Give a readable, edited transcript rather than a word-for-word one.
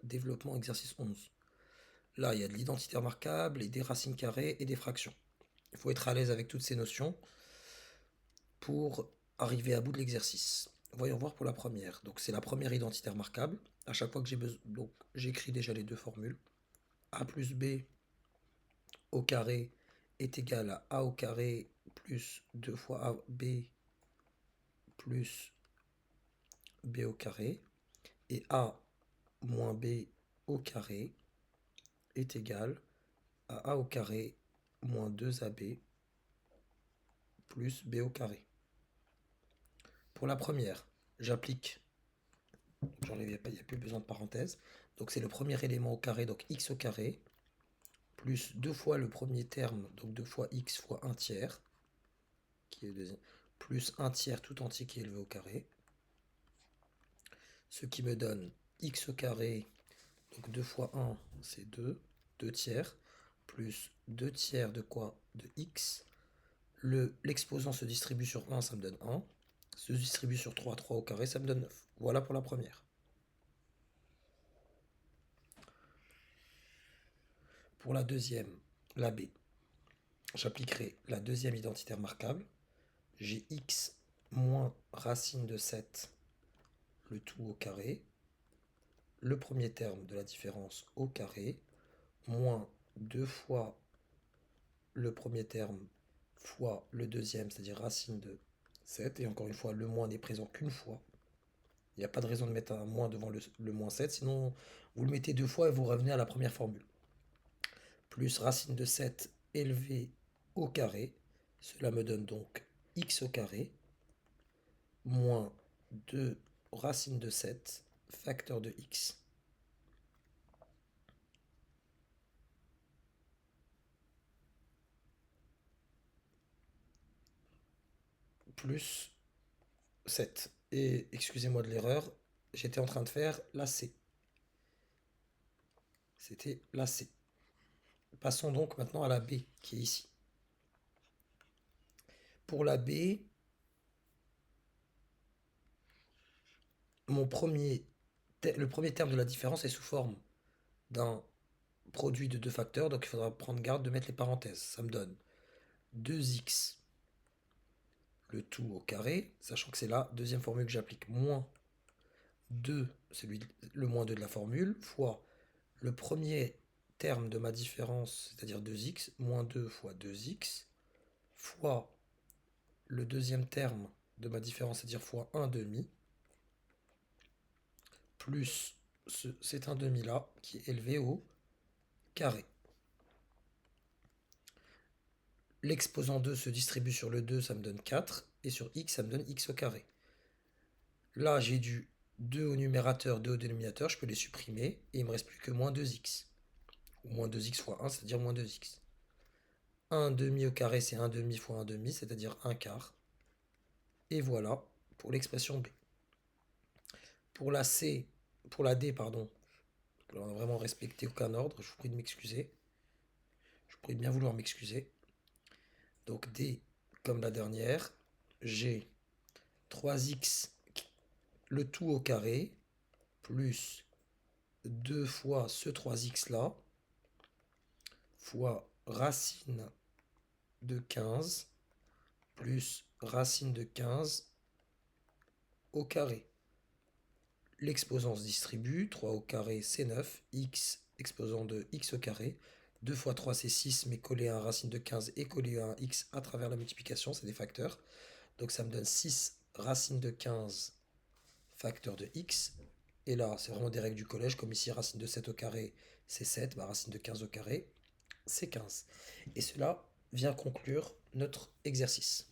Développement exercice 11. Là, il y a de l'identité remarquable et des racines carrées et des fractions. Il faut être à l'aise avec toutes ces notions pour arriver à bout de l'exercice. Voyons voir pour la première. Donc c'est la première identité remarquable. À chaque fois que j'ai besoin, donc j'écris déjà les deux formules. A plus B au carré est égal à A au carré plus 2 fois AB plus B au carré. Et A moins B au carré est égal à A au carré moins 2AB plus B au carré. Pour la première, j'applique, j'enlève, il n'y a plus besoin de parenthèse, donc c'est le premier élément au carré, donc x au carré, plus 2 fois le premier terme, donc 2 fois x fois 1 tiers, qui est le deuxième, plus 1 tiers tout entier qui est élevé au carré, ce qui me donne x au carré, donc 2 fois 1 c'est 2, 2 tiers, plus 2 tiers de quoi? De x. L'exposant se distribue sur 1, ça me donne 1. Se distribue sur 3, 3 au carré, ça me donne 9. Voilà pour la première. Pour la deuxième, la B, j'appliquerai la deuxième identité remarquable. J'ai x moins racine de 7, le tout au carré. Le premier terme de la différence au carré, moins 2 fois le premier terme fois le deuxième, c'est-à-dire racine de 7. Et encore une fois, le moins n'est présent qu'une fois. Il n'y a pas de raison de mettre un moins devant le moins 7, sinon vous le mettez deux fois et vous revenez à la première formule. Plus racine de 7 élevé au carré, cela me donne donc x au carré, moins 2 racine de 7, facteur de x, plus 7. Et excusez-moi de l'erreur, j'étais en train de faire la C. C'était la C. Passons donc maintenant à la B, qui est ici. Pour la B, le premier terme de la différence est sous forme d'un produit de deux facteurs, donc il faudra prendre garde de mettre les parenthèses. Ça me donne 2x, le tout au carré, sachant que c'est la deuxième formule que j'applique, moins 2, c'est le moins 2 de la formule, fois le premier terme de ma différence, c'est-à-dire 2x, moins 2 fois 2x, fois le deuxième terme de ma différence, c'est-à-dire fois 1 demi, plus cet 1 demi là, qui est élevé au carré. L'exposant 2 se distribue sur le 2, ça me donne 4, et sur x, ça me donne x au carré. Là, j'ai du 2 au numérateur, 2 au dénominateur, je peux les supprimer, et il me reste plus que moins 2x. Ou moins 2x fois 1, c'est-à-dire moins 2x. 1 demi au carré, c'est 1 demi fois 1 demi, c'est-à-dire 1 quart. Et voilà pour l'expression B. Pour la C, pour la D, pardon, on n'a vraiment respecté aucun ordre, je vous prie de m'excuser. Je vous prie de bien vouloir m'excuser. Donc D, comme la dernière, j'ai 3x, le tout au carré, plus 2 fois ce 3x là, fois racine de 15, plus racine de 15 au carré. L'exposant se distribue, 3 au carré c'est 9, x exposant de x au carré, 2 fois 3 c'est 6, mais collé à un racine de 15 et collé à un x à travers la multiplication, c'est des facteurs. Donc ça me donne 6 racine de 15 facteur de x. Et là, c'est vraiment des règles du collège, comme ici, racine de 7 au carré, c'est 7, bah, racine de 15 au carré, c'est 15. Et cela vient conclure notre exercice.